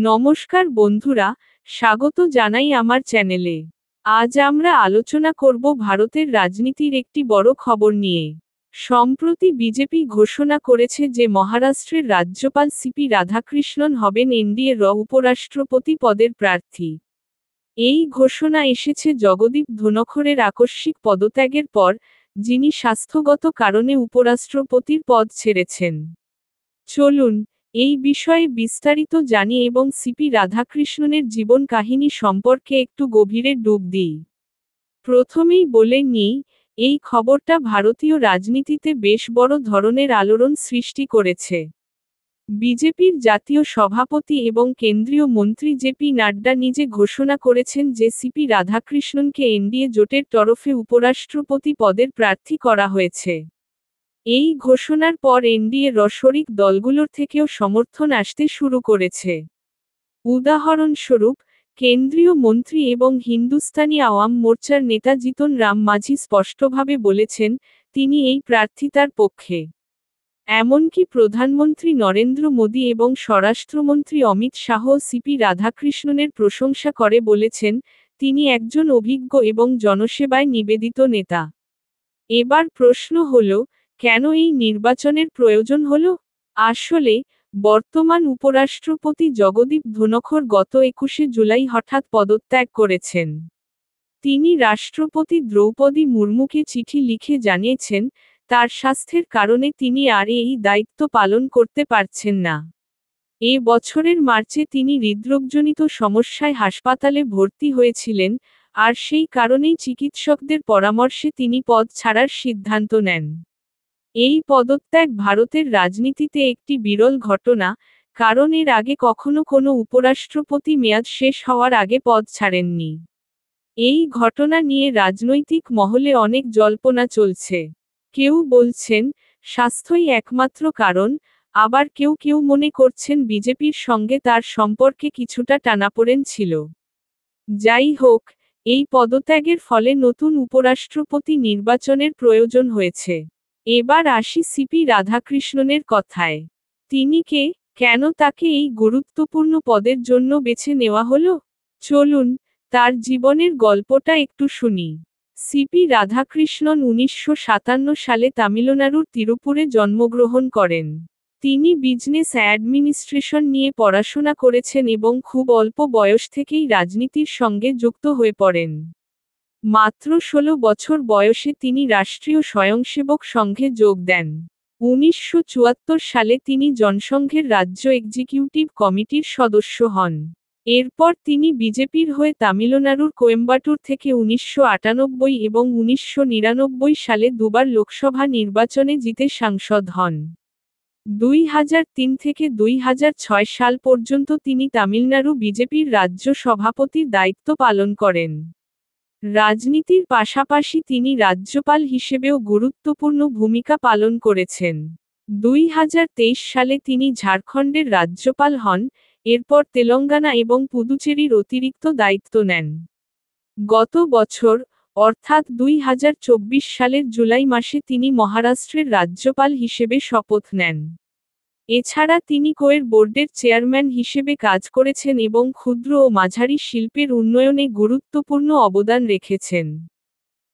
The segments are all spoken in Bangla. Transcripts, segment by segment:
নমস্কার বন্ধুরা, স্বাগত জানাই আমার চ্যানেলে। আজ আমরা আলোচনা করব ভারতের রাজনীতির একটি বড় খবর নিয়ে। সম্প্রতি বিজেপি ঘোষণা করেছে যে মহারাষ্ট্রের রাজ্যপাল সিপি রাধাকৃষ্ণন হবেন এনডিএর উপরাষ্ট্রপতি পদের প্রার্থী। এই ঘোষণা এসেছে জগদীপ ধনখড়ের আকস্মিক পদত্যাগের পর, যিনি স্বাস্থ্যগত কারণে উপরাষ্ট্রপতির পদ ছেড়েছেন। চলুন এই বিষয়ে বিস্তারিত জানি এবং সিপি রাধাকৃষ্ণনের জীবন কাহিনী সম্পর্কে একটু গভীরে ডুব দিই। প্রথমেই বলে নিই, এই খবরটা ভারতীয় রাজনীতিতে বেশ বড় ধরনের আলোড়ন সৃষ্টি করেছে। বিজেপির জাতীয় সভাপতি এবং কেন্দ্রীয় মন্ত্রী জেপি নাড্ডা নিজে ঘোষণা করেছেন যে সিপি রাধাকৃষ্ণনকে এনডিএ জোটের তরফে উপরাষ্ট্রপতি পদের প্রার্থী করা হয়েছে। এই ঘোষণার পর এনডিএ শরিক দলগুলোর থেকেও সমর্থন আসতে শুরু করেছে। উদাহরণস্বরূপ, কেন্দ্রীয় মন্ত্রী এবং হিন্দুস্তানি আওয়াম মোর্চার নেতা জিতন রাম মাঝি স্পষ্টভাবে বলেছেন, তিনি এই প্রার্থিতার পক্ষে। এমনকি প্রধানমন্ত্রী নরেন্দ্র মোদী এবং স্বরাষ্ট্রমন্ত্রী অমিত শাহ সিপি রাধাকৃষ্ণনের প্রশংসা করে বলেছেন, তিনি একজন অভিজ্ঞ এবং জনসেবায় নিবেদিত নেতা। এবার প্রশ্ন হল, কেন এই নির্বাচনের প্রয়োজন হল? আসলে, বর্তমান উপরাষ্ট্রপতি জগদীপ ধনখড় গত 21শে জুলাই হঠাৎ পদত্যাগ করেছেন। তিনি রাষ্ট্রপতি দ্রৌপদী মুর্মুকে চিঠি লিখে জানিয়েছেন, তার স্বাস্থ্যের কারণে তিনি আর এই দায়িত্ব পালন করতে পারছেন না। এ বছরের মার্চে তিনি হৃদরোগজনিত সমস্যায় হাসপাতালে ভর্তি হয়েছিলেন, আর সেই কারণেই চিকিৎসকদের পরামর্শে তিনি পদ ছাড়ার সিদ্ধান্ত নেন। এই পদত্যাগ ভারতের রাজনীতিতে একটি বিরল ঘটনা, কারণ এর আগে কখনো কোনো উপরাষ্ট্রপতি মেয়াদ শেষ হওয়ার আগে পদ ছাড়েননি। এই ঘটনা নিয়ে রাজনৈতিক মহলে অনেক জল্পনা চলছে। কেউ বলছেন, স্বাস্থ্যই একমাত্র কারণ, আবার কেউ কেউ মনে করছেন বিজেপির সঙ্গে তার সম্পর্কে কিছুটা টানাপোড়েন ছিল। যাই হোক, এই পদত্যাগের ফলে নতুন উপরাষ্ট্রপতি নির্বাচনের প্রয়োজন হয়েছে। এবার আসি সিপি রাধাকৃষ্ণনের কথায়। তিনি কে, কেন তাকে এই গুরুত্বপূর্ণ পদের জন্য বেছে নেওয়া হলো? চলুন তার জীবনের গল্পটা একটু শুনি। সিপি রাধাকৃষ্ণন 1957 সালে তামিলনাড়ুর তিরুপুরে জন্মগ্রহণ করেন। তিনি বিজনেস অ্যাডমিনিস্ট্রেশন নিয়ে পড়াশোনা করেছেন এবং খুব অল্প বয়স থেকেই রাজনীতির সঙ্গে যুক্ত হয়ে পড়েন। মাত্র 16 বছর বয়সে তিনি রাষ্ট্রীয় স্বয়ংসেবক সংঘে যোগ দেন। 1974 সালে তিনি জনসংঘের রাজ্য এক্সিকিউটিভ কমিটির সদস্য হন। এরপর তিনি বিজেপির হয়ে তামিলনাড়ুর কোয়েম্বাটুর থেকে 1998 এবং 1999 সালে দুবার লোকসভা নির্বাচনে জিতে সাংসদ হন। 2003 থেকে 2006 সাল পর্যন্ত তিনি তামিলনাড়ু বিজেপির রাজ্য সভাপতির দায়িত্ব পালন করেন। রাজনীতির পাশাপাশি তিনি রাজ্যপাল হিসেবেও গুরুত্বপূর্ণ ভূমিকা পালন করেছেন। 2023 সালে তিনি ঝাড়খণ্ডের রাজ্যপাল হন, এরপর তেলেঙ্গানা এবং পুদুচেরির অতিরিক্ত দায়িত্ব নেন। গত বছর, অর্থাৎ 2024 সালের জুলাই মাসে তিনি মহারাষ্ট্রের রাজ্যপাল হিসেবে শপথ নেন। এছাড়া তিনি কোয়ের বোর্ডের চেয়ারম্যান হিসেবে কাজ করেছেন এবং ক্ষুদ্র ও মাঝারি শিল্পের উন্নয়নে গুরুত্বপূর্ণ অবদান রেখেছেন।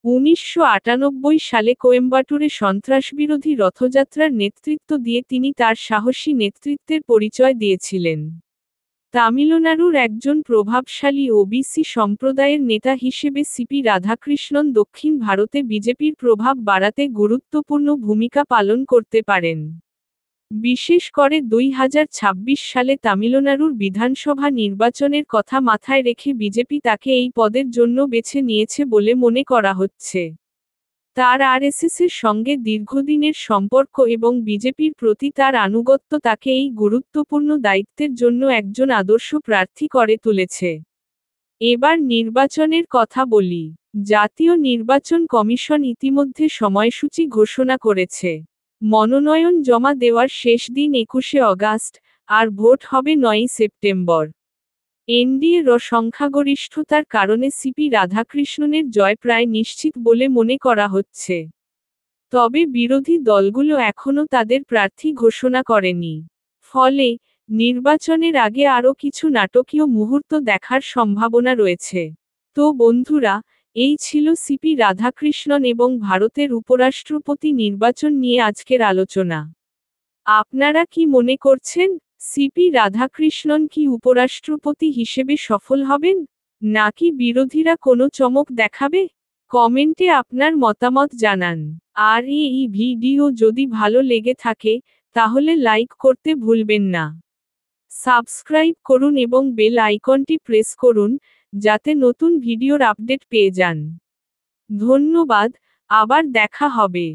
1998 সালে কোয়েম্বাটুরে সন্ত্রাসবিরোধী রথযাত্রার নেতৃত্ব দিয়ে তিনি তার সাহসী নেতৃত্বের পরিচয় দিয়েছিলেন। তামিলনাড়ুর একজন প্রভাবশালী ওবিসি সম্প্রদায়ের নেতা হিসেবে সিপি রাধাকৃষ্ণন দক্ষিণ ভারতে বিজেপির প্রভাব বাড়াতে গুরুত্বপূর্ণ ভূমিকা পালন করতে পারেন। বিশেষ করে 2026 সালে তামিলনাড়ুর বিধানসভা নির্বাচনের কথা মাথায় রেখে বিজেপি তাকে এই পদের জন্য বেছে নিয়েছে বলে মনে করা হচ্ছে। তার আরএসএসের সঙ্গে দীর্ঘদিনের সম্পর্ক এবং বিজেপির প্রতি তার আনুগত্য তাকে এই গুরুত্বপূর্ণ দায়িত্বের জন্য একজন আদর্শ প্রার্থী করে তুলেছে। এবার নির্বাচনের কথা বলি। জাতীয় নির্বাচন কমিশন ইতিমধ্যে সময়সূচি ঘোষণা করেছে। মনোনয়ন জমা দেওয়ার শেষ দিন 21শে অগাস্ট, আর ভোট হবে 9ই সেপ্টেম্বর। এনডিএর সংখ্যাগরিষ্ঠতার কারণে সিপি রাধাকৃষ্ণনের জয় প্রায় নিশ্চিত বলে মনে করা হচ্ছে। তবে বিরোধী দলগুলো এখনও তাদের প্রার্থী ঘোষণা করেনি। ফলে, নির্বাচনের আগে আরও কিছু নাটকীয় মুহূর্ত দেখার সম্ভাবনা রয়েছে। তো বন্ধুরা, এই ছিল সিপি রাধাকৃষ্ণন এবং ভারতের উপরাষ্ট্রপতি নির্বাচন নিয়ে আজকের আলোচনা। আপনারা কি মনে করছেন, সিপি রাধাকৃষ্ণন কি উপরাষ্ট্রপতি হিসেবে সফল হবেন, নাকি বিরোধীরা কোনো চমক দেখাবে? কমেন্টে আপনার মতামত জানান। আর এই ভিডিও যদি ভালো লেগে থাকে, তাহলে লাইক করতে ভুলবেন না। সাবস্ক্রাইব করুন এবং বেল আইকনটি প্রেস করুন, যাতে নতুন ভিডিওর আপডেট পেয়ে যান। ধন্যবাদ, আবার দেখা হবে।